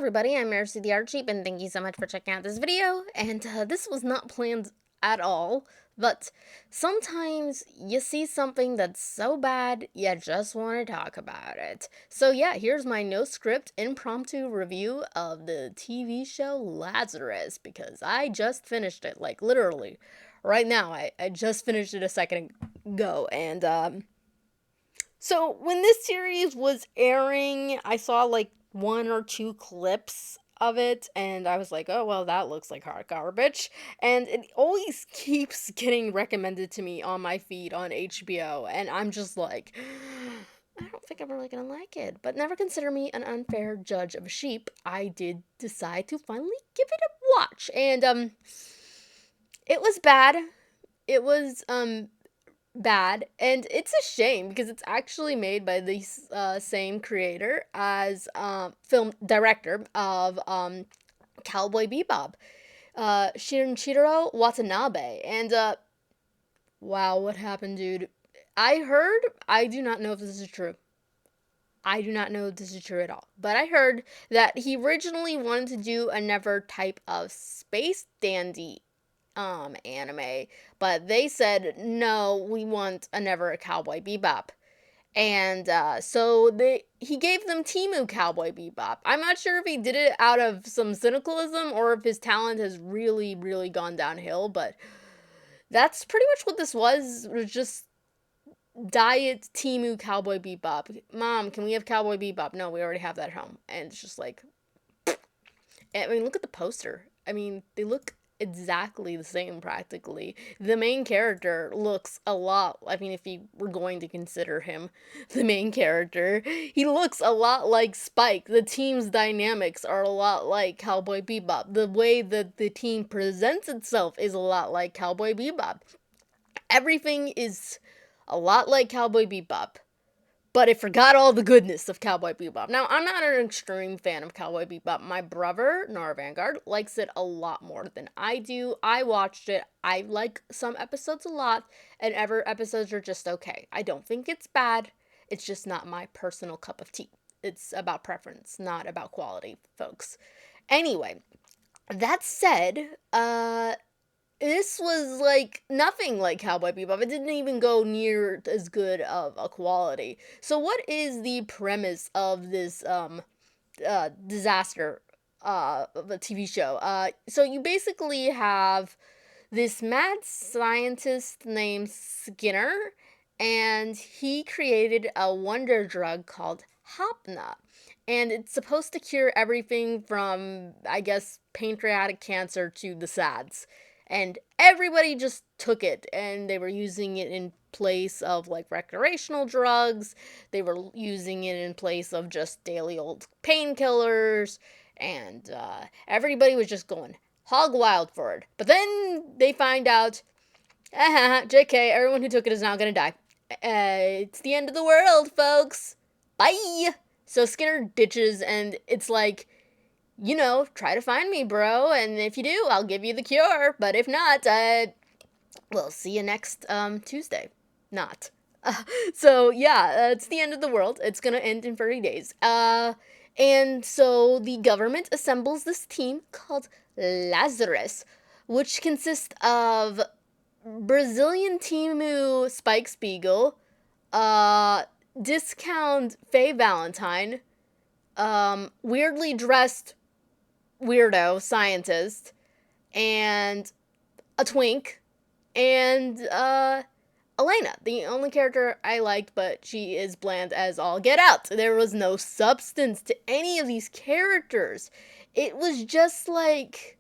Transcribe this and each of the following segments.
everybody, I'm merisusheep, and thank you so much for checking out this video. And this was not planned at all, but sometimes you see something that's so bad, you just want to talk about it. So yeah, here's my no script impromptu review of the TV show Lazarus, because I just finished it, like literally, right now. I just finished it a second ago, and so when this series was airing, I saw like one or two clips of it, and I was like, oh, well, that looks like hot garbage. And it always keeps getting recommended to me on my feed on HBO, and I'm just like, I don't think I'm really gonna like it. But never consider me an unfair judge of sheep. I did decide to finally give it a watch, and it was bad. It was bad, and it's a shame because it's actually made by the same creator as film director of Cowboy Bebop, Shinichiro Watanabe. And wow, what happened, dude? I heard, I do not know if this is true. I do not know if this is true at all, but I heard that he originally wanted to do another type of space dandy anime, but they said no, we want a never a Cowboy Bebop. And so he gave them Timu Cowboy Bebop. I'm not sure if he did it out of some cynicalism or if his talent has really, really gone downhill, but that's pretty much what this was. It was just diet Timu Cowboy Bebop. Mom, can we have Cowboy Bebop? No, we already have that at home. And it's just like, I mean, look at the poster. I mean, they look exactly the same practically. The main character looks a lot, I mean, if you were going to consider him the main character, he looks a lot like Spike. The team's dynamics are a lot like Cowboy Bebop. The way that the team presents itself is a lot like Cowboy Bebop. Everything is a lot like Cowboy Bebop, but it forgot all the goodness of Cowboy Bebop. Now, I'm not an extreme fan of Cowboy Bebop. My brother, Nora Vanguard, likes it a lot more than I do. I watched it. I like some episodes a lot, and other episodes are just okay. I don't think it's bad. It's just not my personal cup of tea. It's about preference, not about quality, folks. Anyway, that said, this was like nothing like Cowboy Bebop. It didn't even go near as good of a quality. So what is the premise of this disaster of a TV show? So you basically have this mad scientist named Skinner, and he created a wonder drug called Hopna. And it's supposed to cure everything from, I guess, pancreatic cancer to the SADS. And everybody just took it, and they were using it in place of like recreational drugs. They were using it in place of just daily old painkillers, and everybody was just going hog wild for it. But then they find out, JK, everyone who took it is now gonna die. It's the end of the world, folks. Bye. So Skinner ditches, and it's like, try to find me, bro. And if you do, I'll give you the cure. But if not, we'll see you next Tuesday. Not. So yeah, it's the end of the world. It's gonna end in 30 days. And so the government assembles this team called Lazarus, which consists of Brazilian Timu Spike Spiegel, discount Faye Valentine, weirdly dressed weirdo scientist, and a twink, and Elena, the only character I liked, but she is bland as all get out. There was no substance to any of these characters. It was just like,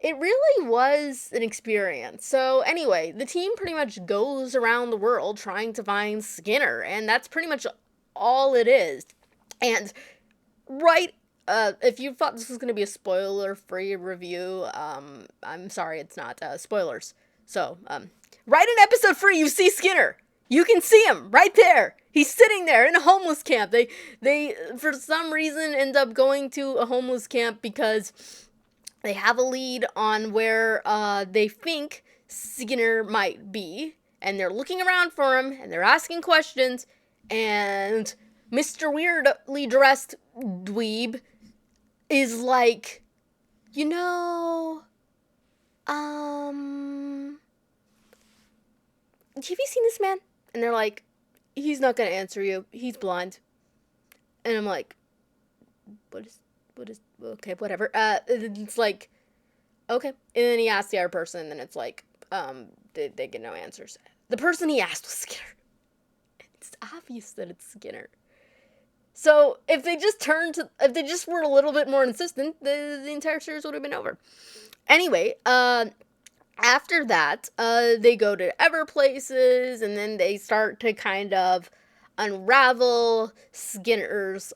it really was an experience. So anyway, the team pretty much goes around the world trying to find Skinner, and that's pretty much all it is. And right, if you thought this was going to be a spoiler-free review, I'm sorry, it's not. Spoilers. So, right in episode 3, you see Skinner. You can see him right there. He's sitting there in a homeless camp. They for some reason end up going to a homeless camp because they have a lead on where they think Skinner might be, and they're looking around for him, and they're asking questions, and Mr. Weirdly dressed dweeb is like, you know, um, have you seen this man? And they're like, he's not gonna answer you. He's blind. And I'm like, what is, okay, whatever. It's like, okay. And then he asks the other person, and then it's like, they get no answers. The person he asked was Skinner. It's obvious that it's Skinner. So if they just were a little bit more insistent, the entire series would have been over. Anyway, after that, they go to ever places, and then they start to kind of unravel Skinner's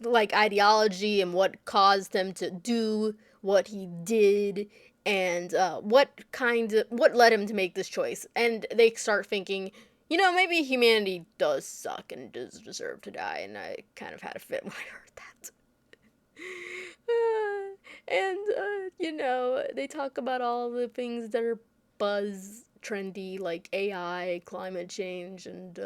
like ideology and what caused him to do what he did, and what led him to make this choice. And they start thinking, maybe humanity does suck and does deserve to die. And I kind of had a fit when I heard that. And they talk about all the things that are buzz trendy, like AI, climate change, and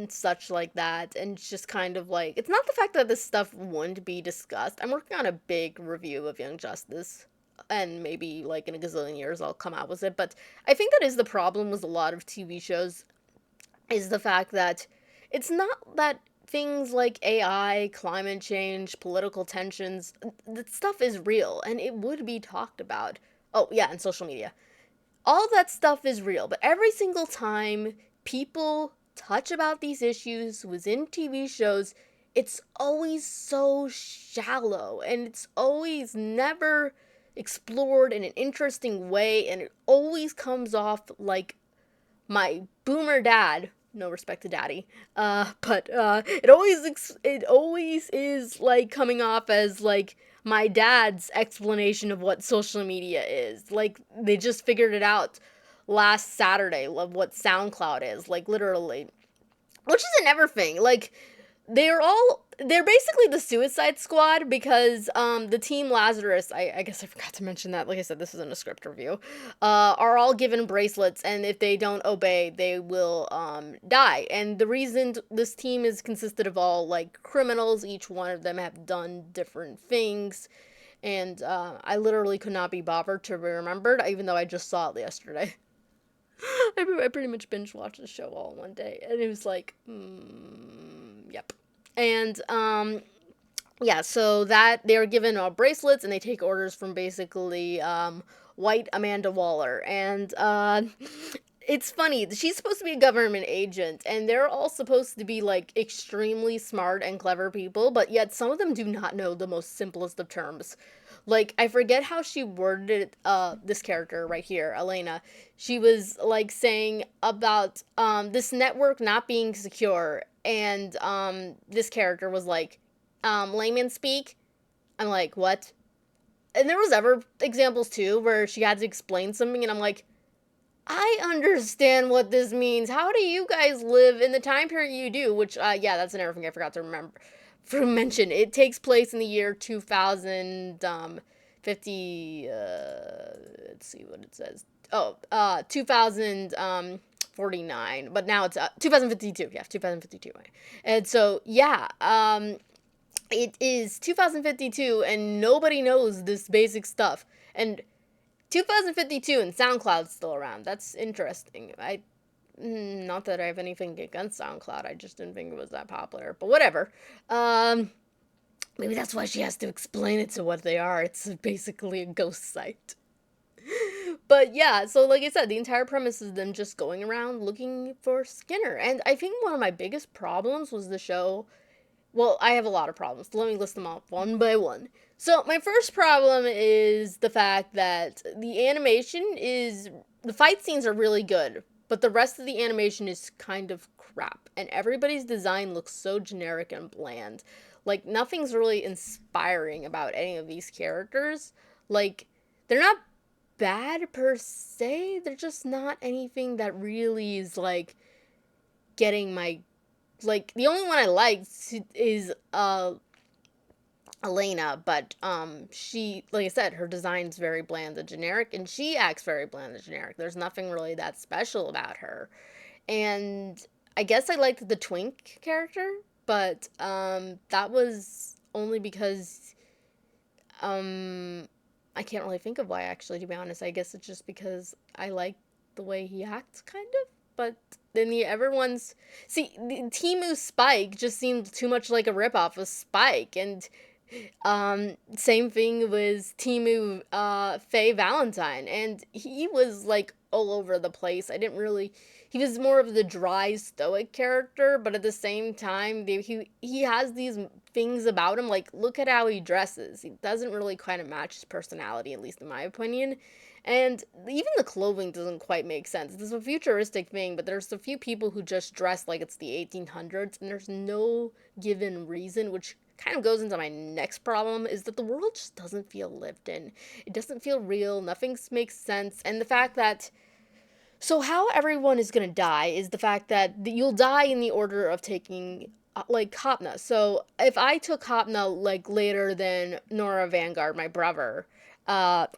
such like that. And it's just kind of like, it's not the fact that this stuff wouldn't be discussed. I'm working on a big review of Young Justice, and maybe like in a gazillion years I'll come out with it. But I think that is the problem with a lot of TV shows, is the fact that it's not that things like AI, climate change, political tensions, that stuff is real and it would be talked about. Oh, yeah, and social media. All that stuff is real, but every single time people touch about these issues within TV shows, it's always so shallow and it's always never explored in an interesting way, and it always comes off like my boomer dad, no respect to daddy, but it always is like coming off as like my dad's explanation of what social media is. Like they just figured it out last Saturday of what SoundCloud is, like literally, which is an everything. Like they're basically the Suicide Squad, because the team Lazarus, I guess I forgot to mention that, like I said, this isn't a script review, are all given bracelets, and if they don't obey, they will die. And the reason this team is consisted of all like criminals, each one of them have done different things, and I literally could not be bothered to remember, even though I just saw it yesterday. I pretty much binge watched the show all in one day, and it was like, yep. And yeah, so that they're given bracelets, and they take orders from basically white Amanda Waller, and it's funny. She's supposed to be a government agent, and they're all supposed to be like extremely smart and clever people, but yet some of them do not know the most simplest of terms. Like, I forget how she worded it, this character right here, Elena. She was like saying about this network not being secure, and this character was like, layman speak. I'm like, what? And there was other examples too where she had to explain something, and I'm like, I understand what this means. How do you guys live in the time period you do? Which, yeah, that's another thing I forgot to mention. It takes place in the year 2050. Let's see what it says. Oh, 2049. But now it's 2052. Yeah, 2052. And so, yeah, it is 2052, and nobody knows this basic stuff. And 2052 and SoundCloud's still around. That's interesting. Not that I have anything against SoundCloud. I just didn't think it was that popular. But whatever. Maybe that's why she has to explain it to what they are. It's basically a ghost site. But yeah, so like I said, the entire premise is them just going around looking for Skinner. And I think one of my biggest problems was the show. Well, I have a lot of problems. Let me list them off one by one. So, my first problem is the fact that the fight scenes are really good, but the rest of the animation is kind of crap. And everybody's design looks so generic and bland. Like, nothing's really inspiring about any of these characters. Like, they're not bad per se, they're just not anything that really is, like, getting my, like, the only one I liked is Elena, but she, like I said, her design's very bland and generic, and she acts very bland and generic. There's nothing really that special about her. And I guess I liked the Twink character, but that was only because I can't really think of why, actually, to be honest. I guess it's just because I like the way he acts, kind of. But then everyone's see, the Timu Spike just seemed too much like a ripoff of Spike, and same thing with Timu Faye Valentine, and he was like all over the place. I didn't really. He was more of the dry, stoic character, but at the same time, he has these things about him. Like, look at how he dresses. He doesn't really kind of match his personality, at least in my opinion. And even the clothing doesn't quite make sense. It's a futuristic thing, but there's a few people who just dress like it's the 1800s, and there's no given reason, which kind of goes into my next problem, is that the world just doesn't feel lived in. It doesn't feel real. Nothing makes sense. And the fact that so how everyone is gonna die is the fact that you'll die in the order of taking like Hopna. So if I took Hopna like later than Nora Vanguard, my brother, uh,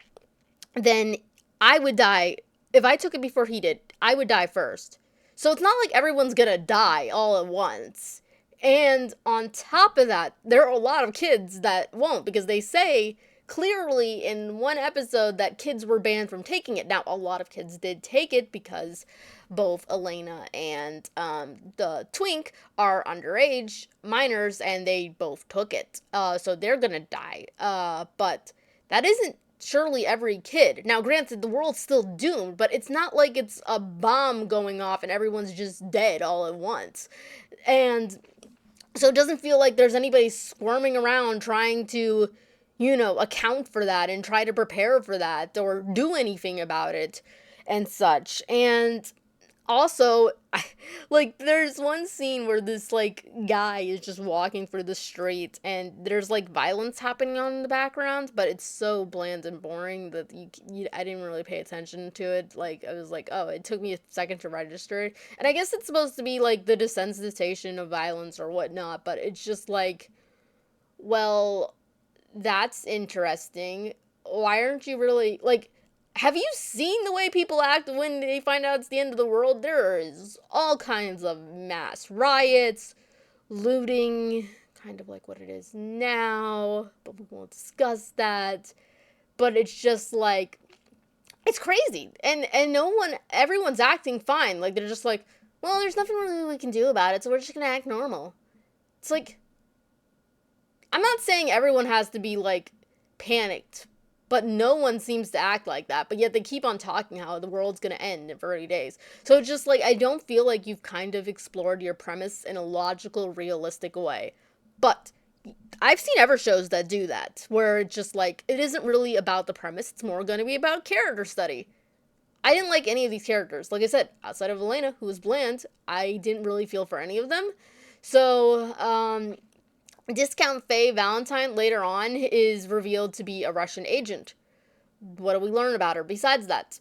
then I would die. If I took it before he did, I would die first. So it's not like everyone's gonna die all at once. And on top of that, there are a lot of kids that won't, because they say clearly in one episode that kids were banned from taking it. Now, a lot of kids did take it because both Elena and the Twink are underage minors, and they both took it. So they're gonna die. But that isn't surely every kid. Now, granted, the world's still doomed, but it's not like it's a bomb going off and everyone's just dead all at once. And so it doesn't feel like there's anybody squirming around trying to, account for that and try to prepare for that or do anything about it and such. And also, like, there's one scene where this, like, guy is just walking through the street and there's, like, violence happening on in the background, but it's so bland and boring that I didn't really pay attention to it. Like, I was like, oh, it took me a second to register it. And I guess it's supposed to be, like, the desensitization of violence or whatnot, but it's just like, well, that's interesting. Why aren't you really, like, have you seen the way people act when they find out it's the end of the world? There is all kinds of mass riots, looting, kind of like what it is now, but we won't discuss that. But it's just like, it's crazy. And everyone's acting fine. Like, they're just like, well, there's nothing really we can do about it, so we're just gonna act normal. It's like, I'm not saying everyone has to be, like, panicked, but no one seems to act like that. But yet they keep on talking how the world's gonna end in 30 days. So it's just like, I don't feel like you've kind of explored your premise in a logical, realistic way. But I've seen other shows that do that, where it's just like, it isn't really about the premise, it's more gonna be about character study. I didn't like any of these characters. Like I said, outside of Elena, who was bland, I didn't really feel for any of them. So, Discount Faye Valentine later on is revealed to be a Russian agent. What do we learn about her besides that?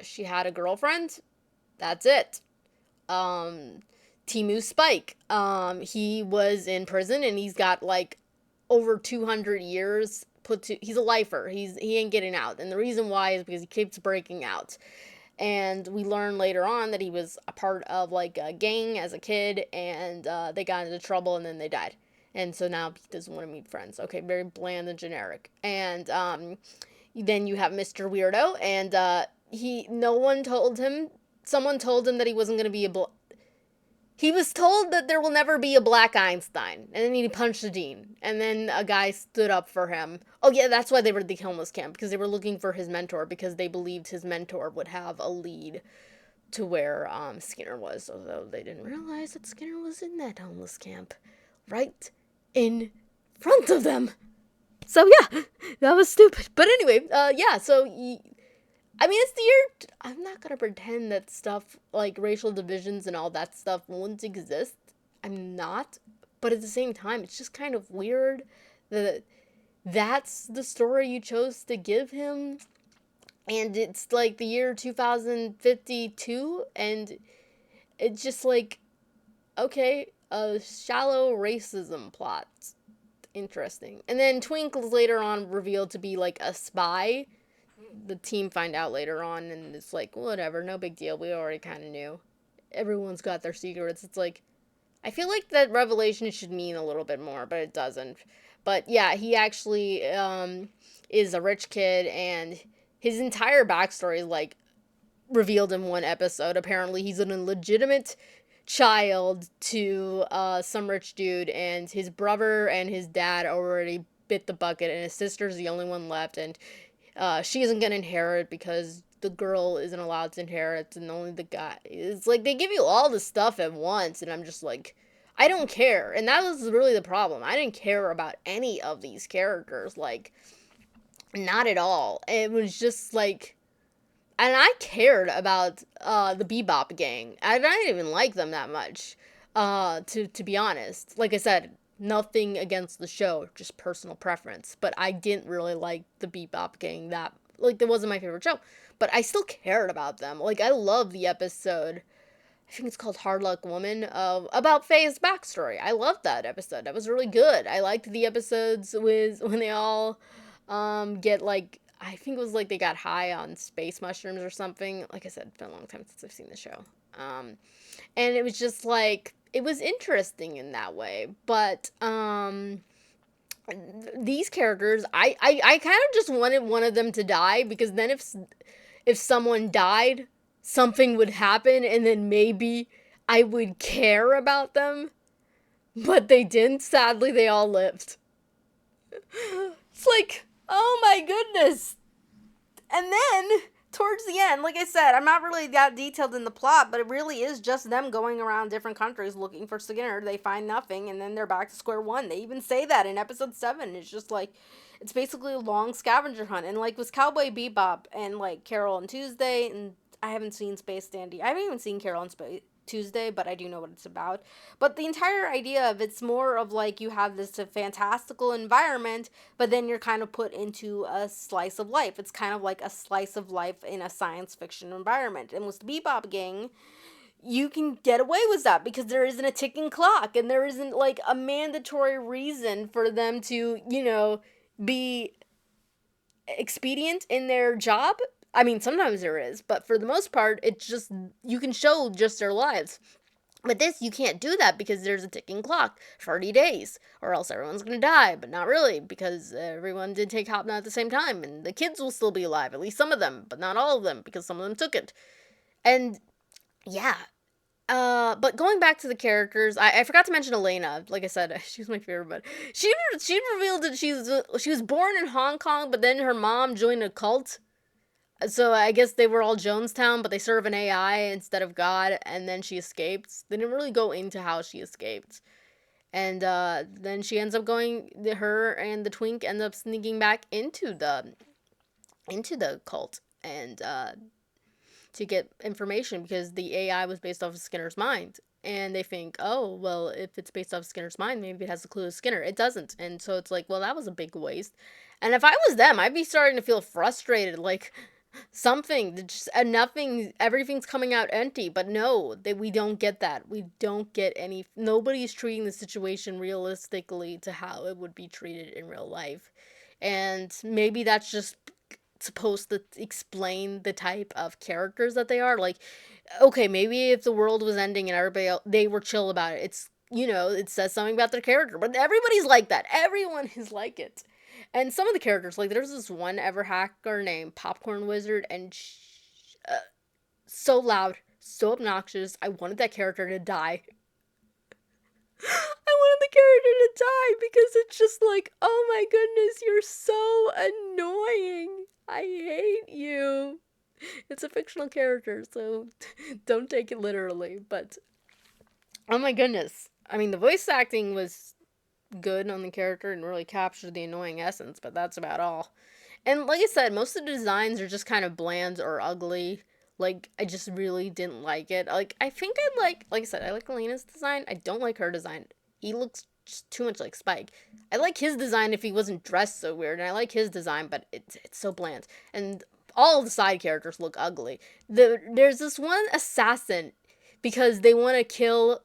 She had a girlfriend. That's it. Timu Spike. He was in prison and he's got like over 200 years put to. He's a lifer. He ain't getting out, and the reason why is because he keeps breaking out. And we learn later on that he was a part of like a gang as a kid, and they got into trouble and then they died. And so now he doesn't want to meet friends. Okay, very bland and generic. And then you have Mr. Weirdo, and no one told him. Someone told him that he wasn't going to be he was told that there will never be a Black Einstein, and then he punched the dean, and then a guy stood up for him. Oh yeah, that's why they were at the homeless camp, because they were looking for his mentor, because they believed his mentor would have a lead to where Skinner was, although they didn't realize that Skinner was in that homeless camp, right in front of them. So yeah, that was stupid. But anyway, yeah, so I mean, it's the year. I'm not gonna pretend that stuff like racial divisions and all that stuff won't exist. I'm not. But at the same time, it's just kind of weird that that's the story you chose to give him. And it's like the year 2052, and it's just like, okay, a shallow racism plot. Interesting. And then Twink was later on revealed to be like a spy. The team find out later on, and it's like, whatever, no big deal. We already kind of knew. Everyone's got their secrets. It's like, I feel like that revelation should mean a little bit more, but it doesn't. But yeah, he actually is a rich kid, and his entire backstory is like revealed in one episode. Apparently, he's an illegitimate child to some rich dude, and his brother and his dad already bit the bucket, and his sister's the only one left, and she isn't gonna inherit because the girl isn't allowed to inherit, and only the guy. It's like they give you all the stuff at once, and I'm just like, I don't care. And that was really the problem. I didn't care about any of these characters, like, not at all. It was just like, and I cared about the Bebop gang. I didn't even like them that much, to be honest. Like I said, nothing against the show, just personal preference. But I didn't really like the Bebop gang that, like, that wasn't my favorite show. But I still cared about them. Like, I love the episode, I think it's called Hard Luck Woman, about Faye's backstory. I loved that episode. That was really good. I liked the episodes with when they all get like, I think it was like they got high on space mushrooms or something. Like I said, it's been a long time since I've seen the show. And it was just like, it was interesting in that way. But these characters, I kind of just wanted one of them to die, because then if someone died, something would happen, and then maybe I would care about them. But they didn't. Sadly, they all lived. It's like, oh my goodness. And then, towards the end, like I said, I'm not really that detailed in the plot, but it really is just them going around different countries looking for Skinner. They find nothing, and then they're back to square one. They even say that in episode 7. It's just like, it's basically a long scavenger hunt. And like with Cowboy Bebop and like Carol and Tuesday, and I haven't seen Space Dandy. I haven't even seen Carol and Tuesday, but I do know what it's about. But the entire idea of it's more of like you have this fantastical environment, but then you're kind of put into a slice of life. It's kind of like a slice of life in a science fiction environment. And with the Bebop gang, you can get away with that because there isn't a ticking clock, and there isn't like a mandatory reason for them to, be expedient in their job. I mean, sometimes there is, but for the most part, it's just, you can show just their lives. But this, you can't do that because there's a ticking clock, 30 days, or else everyone's gonna die. But not really, because everyone did take Hopna at the same time, and the kids will still be alive, at least some of them, but not all of them, because some of them took it. And yeah. But going back to the characters, I forgot to mention Elena. Like I said, she was my favorite, but she revealed that she was born in Hong Kong, but then her mom joined a cult. So I guess they were all Jonestown, but they serve an AI instead of God, and then she escaped. They didn't really go into how she escaped. And then she ends up her and the twink end up sneaking back into the cult, and to get information, because the AI was based off of Skinner's mind. And they think, oh, well, if it's based off Skinner's mind, maybe it has a clue to Skinner. It doesn't. And so it's like, well, that was a big waste. And if I was them, I'd be starting to feel frustrated. Like, something, just nothing, everything's coming out empty. But no, we don't get that. We don't get any, nobody's treating the situation realistically to how it would be treated in real life. And maybe that's just supposed to explain the type of characters that they are. Like, okay, maybe if the world was ending and everybody else, they were chill about it, it's, it says something about their character. But everybody's like that. Everyone is like it. And some of the characters, like, there's this one ever hacker named Popcorn Wizard, and so loud, so obnoxious. I wanted that character to die. I wanted the character to die because it's just like, oh my goodness, you're so annoying. I hate you. It's a fictional character, so don't take it literally. But, oh my goodness. I mean, the voice acting was good on the character and really captured the annoying essence, but that's about all. And like I said, most of the designs are just kind of bland or ugly. Like, I just really didn't like it. Like, I think like I said, I like Elena's design. I don't like her design. He looks just too much like Spike. I like his design if he wasn't dressed so weird, and I like his design, but it's so bland. And all the side characters look ugly. There's this one assassin, because they want to kill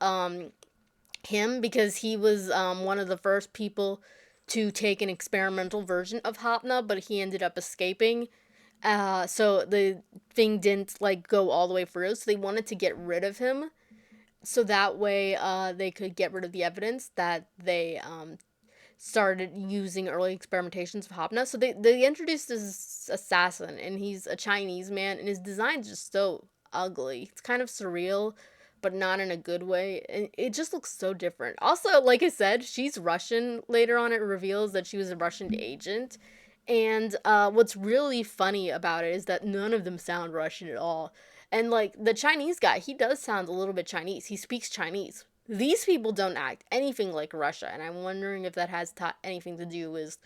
him because he was one of the first people to take an experimental version of Hopna, but he ended up escaping. So the thing didn't like go all the way through, so they wanted to get rid of him. so that way they could get rid of the evidence that they started using early experimentations of Hopna. So they introduced this assassin, and he's a Chinese man, and his design's just so ugly. It's kind of surreal, but not in a good way. And it just looks so different. Also, like I said, she's Russian. Later on, it reveals that she was a Russian agent. And what's really funny about it is that none of them sound Russian at all. And like the Chinese guy, he does sound a little bit Chinese. He speaks Chinese. These people don't act anything like Russia, and I'm wondering if that has anything to do with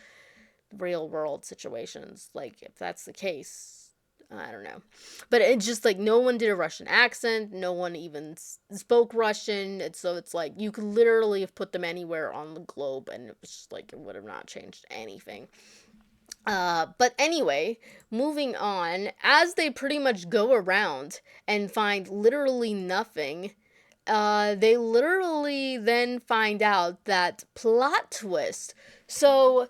real world situations. Like, if that's the case, I don't know. But it's just like no one did a Russian accent, no one even spoke Russian. So it's like you could literally have put them anywhere on the globe, and it was just like it would have not changed anything. But anyway, moving on, as they pretty much go around and find literally nothing, they literally then find out that plot twist. So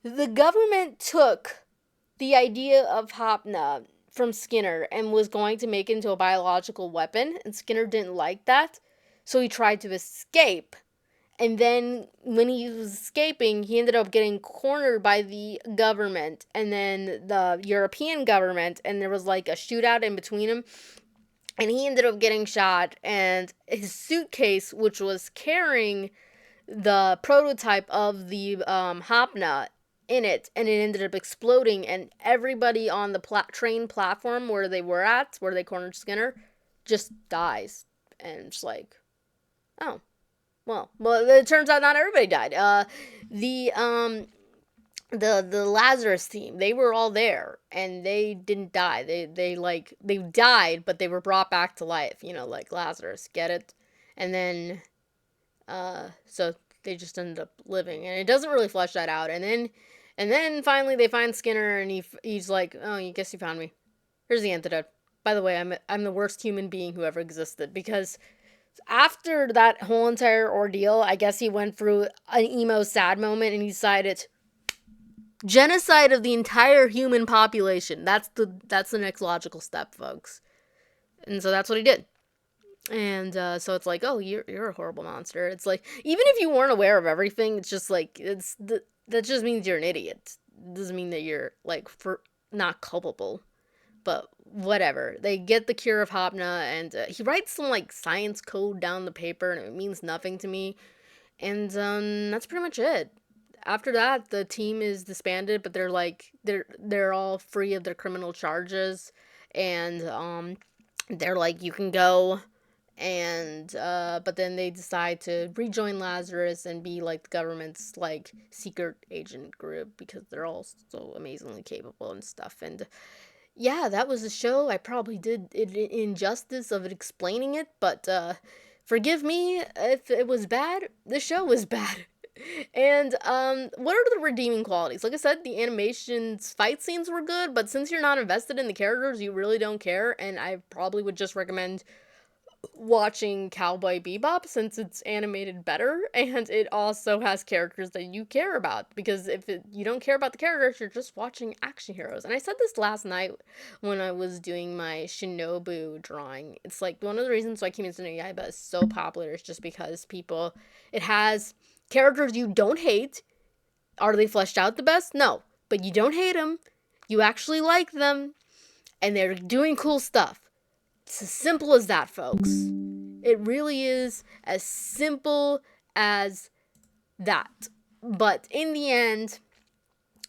the government took the idea of Hopna from Skinner and was going to make it into a biological weapon, and Skinner didn't like that, so he tried to escape. And then when he was escaping, he ended up getting cornered by the government and then the European government, and there was like a shootout in between them. And he ended up getting shot, and his suitcase, which was carrying the prototype of the Hopna in it, and it ended up exploding, and everybody on the train platform where they were at, where they cornered Skinner, just dies. And it's like, oh, well, it turns out not everybody died. The the Lazarus team, they were all there and they didn't die. They died, but they were brought back to life. You know, like Lazarus, get it? And then so they just ended up living, and it doesn't really flesh that out. And then finally they find Skinner, and he's like, oh, you guess you found me. Here's the antidote. By the way, I'm the worst human being who ever existed, because after that whole entire ordeal, I guess he went through an emo sad moment and he decided genocide of the entire human population. That's the next logical step, folks. And so that's what he did. And so it's like, oh, you're a horrible monster. It's like, even if you weren't aware of everything, it's just like that just means you're an idiot. It doesn't mean that you're like for not culpable. But whatever. They get the cure of Hopna, and he writes some like science code down the paper, and it means nothing to me. And that's pretty much it. After that, the team is disbanded, but they're all free of their criminal charges, and they're like, you can go. And but then they decide to rejoin Lazarus and be like the government's like secret agent group, because they're all so amazingly capable and stuff. And yeah, that was a show. I probably did it injustice of it explaining it, but forgive me if it was bad. The show was bad. And what are the redeeming qualities? Like I said, the animations, fight scenes were good, but since you're not invested in the characters, you really don't care. And I probably would just recommend watching Cowboy Bebop, since it's animated better and it also has characters that you care about, because if you don't care about the characters, you're just watching action heroes. And I said this last night when I was doing my Shinobu drawing. It's like one of the reasons why Kimetsu no Yaiba is so popular is just because it has characters you don't hate. Are they fleshed out the best? No, but you don't hate them, you actually like them, and they're doing cool stuff. It's as simple as that, folks. It really is as simple as that. But in the end,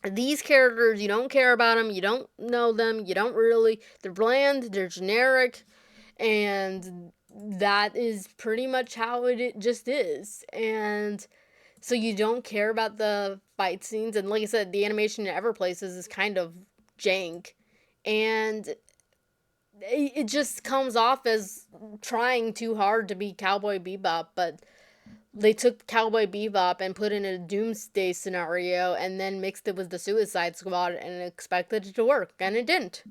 these characters, you don't care about them, you don't know them, you don't really. They're bland, they're generic, and that is pretty much how it just is. And so you don't care about the fight scenes. And like I said, the animation in Everplaces is kind of jank. And it just comes off as trying too hard to be Cowboy Bebop, but they took Cowboy Bebop and put in a doomsday scenario and then mixed it with the Suicide Squad and expected it to work, and it didn't.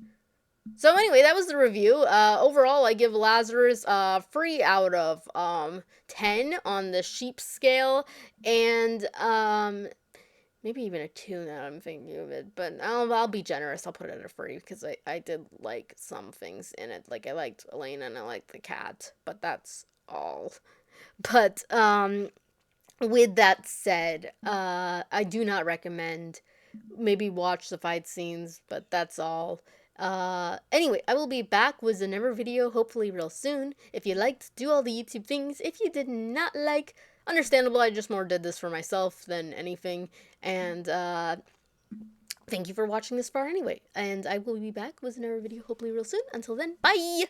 So anyway, that was the review. Overall, I give Lazarus 3 out of 10 on the sheep scale, and maybe even a 2 now I'm thinking of it. But I'll be generous. I'll put it at a 3 because I did like some things in it. Like I liked Elena and I liked the cat. But that's all. But with that said, I do not recommend. Maybe watch the fight scenes, but that's all. Anyway, I will be back with another video, hopefully real soon. If you liked, do all the YouTube things. If you did not like, understandable, I just more did this for myself than anything. And, thank you for watching this far anyway. And I will be back with another video, hopefully real soon. Until then, bye!